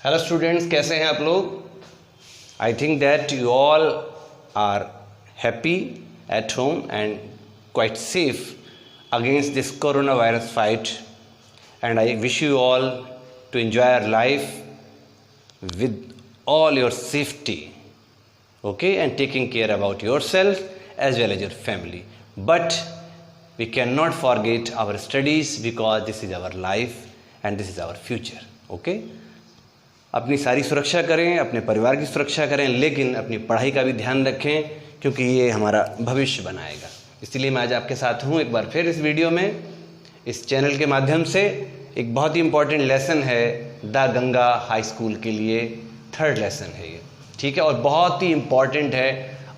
Hello students, कैसे हैं आप लोग? I think that you all are happy at home and quite safe against this corona virus fight, and I wish you all to enjoy your life with all your safety, okay, and taking care about yourself as well as your family. But we cannot forget our studies because this is our life and this is our future, okay. अपनी सारी सुरक्षा करें, अपने परिवार की सुरक्षा करें, लेकिन अपनी पढ़ाई का भी ध्यान रखें क्योंकि ये हमारा भविष्य बनाएगा। इसलिए मैं आज आपके साथ हूँ एक बार फिर इस वीडियो में, इस चैनल के माध्यम से। एक बहुत ही इम्पॉर्टेंट लेसन है द गंगा हाई स्कूल के लिए, थर्ड लेसन है ये, ठीक है, और बहुत ही इम्पॉर्टेंट है।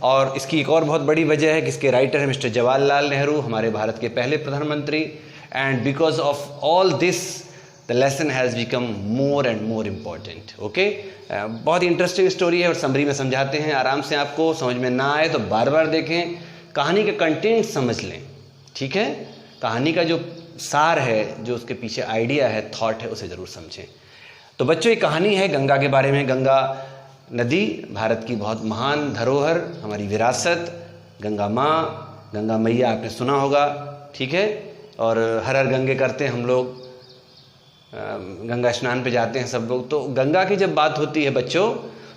और इसकी एक और बहुत बड़ी वजह है कि इसके राइटर हैं मिस्टर जवाहरलाल नेहरू, हमारे भारत के पहले प्रधानमंत्री। And because of all this the lesson has become more and more important, okay. बहुत ही इंटरेस्टिंग स्टोरी है और समरी में समझाते हैं आराम से। आपको समझ में ना आए तो बार बार देखें, कहानी का कंटेंट समझ लें, ठीक है। कहानी का जो सार है, जो उसके पीछे आइडिया है, थॉट है, उसे ज़रूर समझें। तो बच्चों, ये कहानी है गंगा के बारे में। गंगा नदी भारत की बहुत महान धरोहर, हमारी विरासत, गंगा माँ, गंगा मैया आपने सुना होगा, ठीक है। और हर हर गंगे करते हैं हम लोग, गंगा स्नान पे जाते हैं सब लोग। तो गंगा की जब बात होती है बच्चों,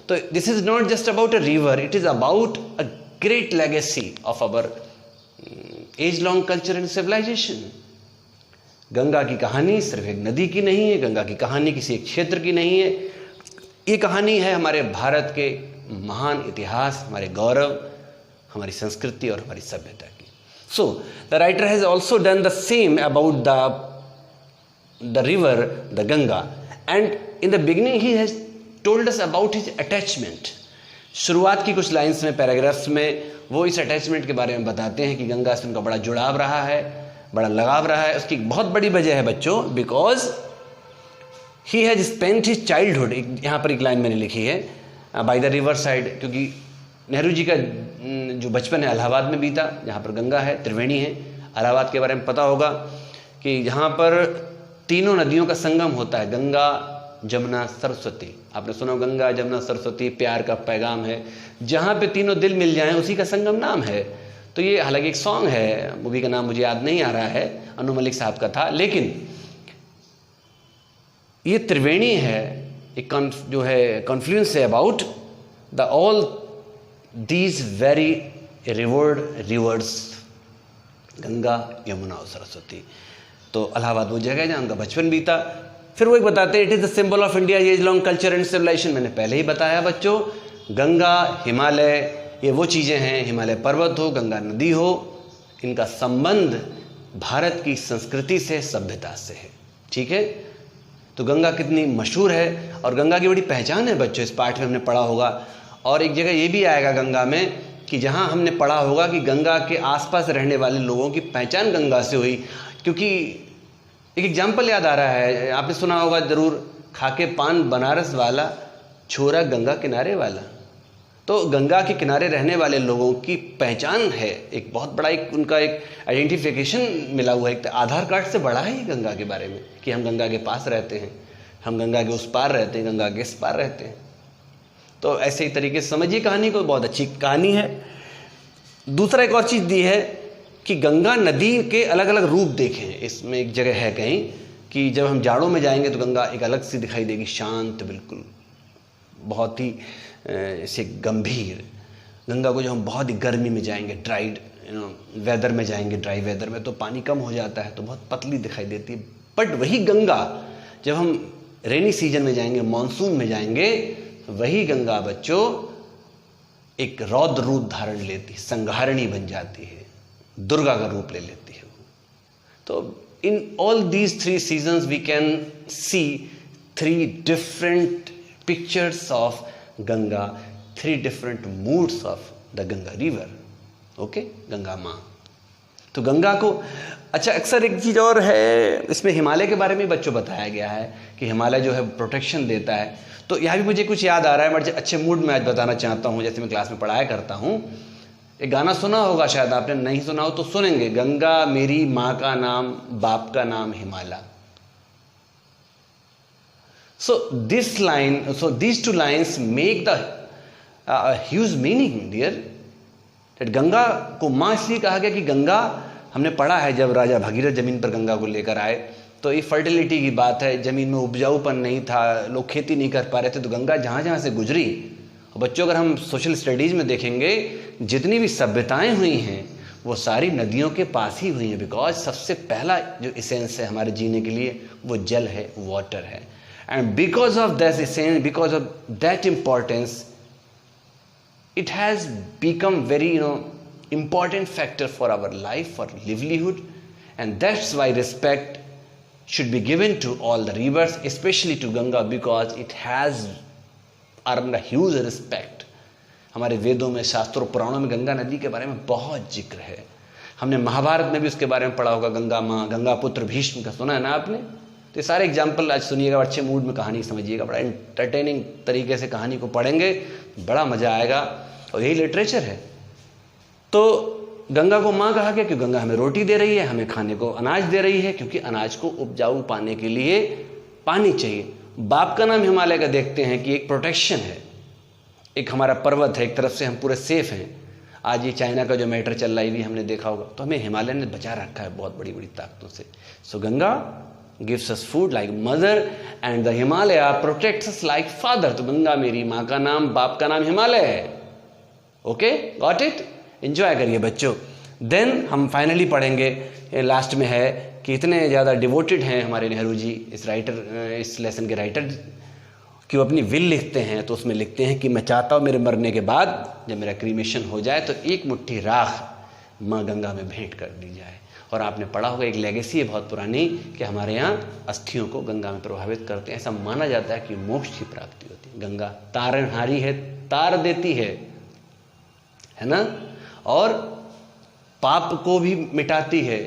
तो this is not just about a river, it is about a great legacy of our age long culture and civilisation. Ganga की कहानी सिर्फ एक नदी की नहीं है, गंगा की कहानी किसी एक क्षेत्र की नहीं है, ये कहानी है हमारे भारत के महान इतिहास, हमारे गौरव, हमारी संस्कृति और हमारी सभ्यता की। So the writer has also done the same about the river the Ganga, and in the beginning he has told us about his attachment. शुरुआत की कुछ लाइन्स में, पैराग्राफ्स में, वो इस अटैचमेंट के बारे में बताते हैं कि गंगा से उनका बड़ा जुड़ाव रहा है, बड़ा लगाव रहा है। उसकी बहुत बड़ी वजह है बच्चों, because he has spent his childhood, यहाँ पर एक लाइन मैंने लिखी है, बाय द रिवर साइड, क्योंकि नेहरू जी का जो बचपन है इलाहाबाद में बीता, जहाँ पर गंगा है, त्रिवेणी है। इलाहाबाद के बारे में पता होगा कि यहाँ पर तीनों नदियों का संगम होता है, गंगा जमुना सरस्वती। आपने सुना, गंगा जमुना सरस्वती प्यार का पैगाम है, जहाँ पे तीनों दिल मिल जाएं उसी का संगम नाम है। तो ये हालांकि एक सॉन्ग है, मूवी का नाम मुझे याद नहीं आ रहा है, अनु मलिक साहब का था, लेकिन ये त्रिवेणी है, एक जो है कॉन्फ्लुएंस है about the all these very revered reverse, Ganga Yamuna और सरस्वती। तो इलाहाबाद वो जगह है जहाँ उनका बचपन बीता। फिर वो एक बताते हैं, it is the symbol of India age long culture and civilisation. मैंने पहले ही बताया बच्चों, गंगा, हिमालय, ये वो चीज़ें हैं, हिमालय पर्वत हो, गंगा नदी हो, इनका संबंध भारत की संस्कृति से, सभ्यता से है, ठीक है। तो गंगा कितनी मशहूर है और गंगा की बड़ी पहचान है बच्चों, इस पाठ में हमने पढ़ा होगा। और एक जगह ये भी आएगा गंगा में कि जहाँ हमने पढ़ा होगा कि गंगा के आसपास रहने वाले लोगों की पहचान गंगा से हुई। क्योंकि एक एग्जाम्पल याद आ रहा है, आपने सुना होगा ज़रूर, खाके पान बनारस वाला, छोरा गंगा किनारे वाला। तो गंगा के किनारे रहने वाले लोगों की पहचान है, एक बहुत बड़ा एक उनका एक आइडेंटिफिकेशन मिला हुआ है, एक आधार कार्ड से बड़ा है ये गंगा के बारे में, कि हम गंगा के पास रहते हैं, हम गंगा के उस पार रहते हैं, गंगा के इस पार रहते हैं। तो ऐसे ही तरीके से समझिए कहानी को, बहुत अच्छी कहानी है। दूसरा एक और चीज़ दी है कि गंगा नदी के अलग अलग रूप देखें। इसमें एक जगह है कहीं कि जब हम जाड़ों में जाएंगे तो गंगा एक अलग सी दिखाई देगी, शांत, बिल्कुल बहुत ही ऐसे गंभीर। गंगा को जब हम बहुत ही गर्मी में जाएंगे, ड्राइड वेदर में जाएंगे, ड्राई वेदर में, तो पानी कम हो जाता है, तो बहुत पतली दिखाई देती है। बट वही गंगा जब हम रेनी सीजन में जाएंगे, मानसून में जाएंगे, तो वही गंगा बच्चों एक रौद्र रूप धारण लेती है, संहारिणी बन जाती है, दुर्गा का रूप ले लेती है। तो in all these 3 seasons we can see 3 different pictures of Ganga, 3 different moods of the Ganga river, okay, Ganga माँ। तो गंगा को, अच्छा, अक्सर एक चीज़ और है इसमें, हिमालय के बारे में बच्चों बताया गया है कि हिमालय जो है प्रोटेक्शन देता है। तो यहाँ भी मुझे कुछ याद आ रहा है, बड़े अच्छे मूड में आज बताना चाहता हूँ, जैसे मैं क्लास में पढ़ाया करता हूँ। एक गाना सुना होगा, शायद आपने नहीं सुना हो तो सुनेंगे, गंगा मेरी माँ का नाम, बाप का नाम Himalaya. So these two lines make the huge meaning, dear. That Ganga को माँ इसलिए कहा गया कि गंगा, हमने पढ़ा है जब राजा भगीरथ जमीन पर गंगा को लेकर आए तो ये फर्टिलिटी की बात है, जमीन में उपजाऊपन नहीं था, लोग खेती नहीं कर पा रहे थे, तो गंगा जहाँ जहाँ से गुजरी, और बच्चों अगर हम सोशल स्टडीज़ में देखेंगे जितनी भी सभ्यताएं हुई हैं वो सारी नदियों के पास ही हुई हैं, बिकॉज सबसे पहला जो इसेंस है हमारे जीने के लिए वो जल है, वाटर है. And because of that essence, because of that importance, it has become very important factor for our life, for livelihood, and that's why respect should be given to all the rivers, especially to Ganga, because it has earned a huge respect. हमारे वेदों में, शास्त्रों, पुराणों में गंगा नदी के बारे में बहुत जिक्र है. हमने महाभारत में भी उसके बारे में पढ़ा होगा. गंगा माँ, गंगा पुत्र भीष्म का सुना है ना आपने. तो ये सारे एग्जाम्पल आज सुनिएगा, अच्छे मूड में कहानी समझिएगा, बड़ा एंटरटेनिंग तरीके से कहानी को पढ़ेंगे, बड़ा मजा आएगा, और यही लिटरेचर है. तो गंगा को माँ कहा गया क्योंकि गंगा हमें रोटी दे रही है, हमें खाने को अनाज दे रही है, क्योंकि अनाज को उपजाऊ पाने के लिए पानी चाहिए. बाप का नाम हिमालय का देखते हैं कि एक प्रोटेक्शन है, एक हमारा पर्वत है, एक तरफ से हम पूरे सेफ हैं. आज ये चाइना का जो मैटर चल रहा है भी हमने देखा होगा, तो हमें हिमालय ने बचा रखा है बहुत बड़ी बड़ी ताकतों से. So Ganga gives us food like mother and the Himalaya protects us like father. तो गंगा मेरी माँ का नाम, बाप का नाम हिमालय है. Okay, got it? एंजॉय करिए बच्चों. देन हम फाइनली पढ़ेंगे, लास्ट में है कि इतने ज़्यादा डिवोटेड हैं हमारे नेहरू जी, इस राइटर, इस लेसन के राइटर, कि वो अपनी विल लिखते हैं तो उसमें लिखते हैं कि मैं चाहता हूँ मेरे मरने के बाद जब मेरा क्रीमेशन हो जाए तो एक मुट्ठी राख माँ गंगा में भेंट कर दी जाए. और आपने पढ़ा होगा, एक लेगेसी है बहुत पुरानी कि हमारे यहाँ अस्थियों को गंगा में प्रभावित करते हैं. ऐसा माना जाता है कि मोक्ष की प्राप्ति होती है. गंगा तारणहारी है, तार देती है ना, और पाप को भी मिटाती है.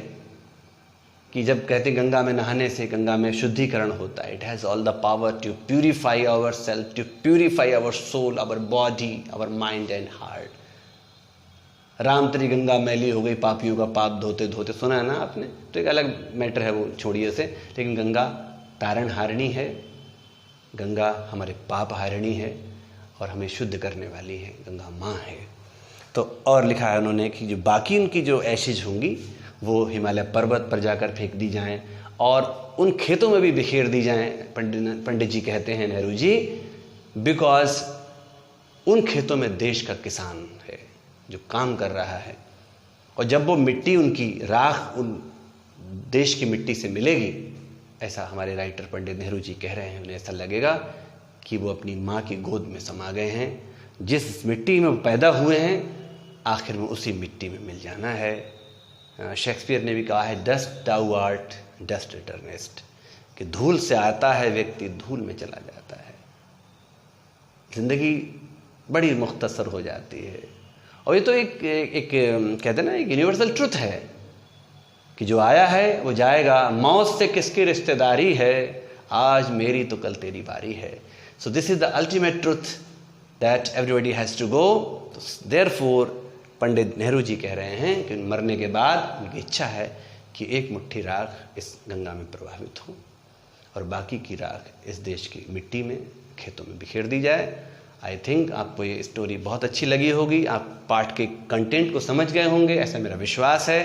कि जब कहते गंगा में नहाने से गंगा में शुद्धिकरण होता है. It has all the power to purify our self, to purify our soul, our body, our mind and heart. Ram Teri Ganga मैली हो गई पापियों का पाप धोते धोते, सुना है ना आपने. तो एक अलग मैटर है, वो छोड़िए उसे. लेकिन गंगा तारण हारिणी है, गंगा हमारे पाप हारिणी है और हमें शुद्ध करने वाली है. गंगा माँ है. तो और लिखा है उन्होंने कि जो बाकी उनकी जो ऐशेज होंगी वो हिमालय पर्वत पर जाकर फेंक दी जाएं और उन खेतों में भी बिखेर दी जाएं. पंडित जी कहते हैं, नेहरू जी, बिकॉज उन खेतों में देश का किसान है जो काम कर रहा है, और जब वो मिट्टी, उनकी राख उन देश की मिट्टी से मिलेगी, ऐसा हमारे राइटर पंडित नेहरू जी कह रहे हैं, उन्हें ऐसा लगेगा कि वो अपनी माँ की गोद में समा गए हैं. जिस मिट्टी में वो पैदा हुए हैं आखिर में उसी मिट्टी में मिल जाना है. शेक्सपियर ने भी कहा है, डस्ट दाउ आर्ट डस्ट रिटर्निस्ट, कि धूल से आता है व्यक्ति, धूल में चला जाता है. जिंदगी बड़ी मुख्तसर हो जाती है. और ये तो एक कहते हैं ना, एक यूनिवर्सल ट्रुथ है कि जो आया है वो जाएगा. मौत से किसकी रिश्तेदारी है, आज मेरी तो कल तेरी बारी है. So this is the ultimate truth that everybody has to go. Therefore Pandit Nehru ji कह रहे हैं कि मरने के बाद उनकी इच्छा है कि एक मुट्ठी राख इस गंगा में प्रभावित हो और बाकी की राख इस देश की मिट्टी में, खेतों में बिखेर दी जाए. आई थिंक आपको ये स्टोरी बहुत अच्छी लगी होगी, आप पाठ के कंटेंट को समझ गए होंगे, ऐसा मेरा विश्वास है.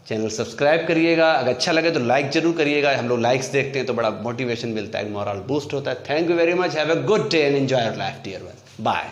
चैनल सब्सक्राइब करिएगा, अगर अच्छा लगे तो लाइक जरूर करिएगा. हम लोग लाइक्स देखते हैं तो बड़ा मोटिवेशन मिलता है, मॉरल बूस्ट होता है. Thank you very much. Have a good day and enjoy your life dear one. Bye.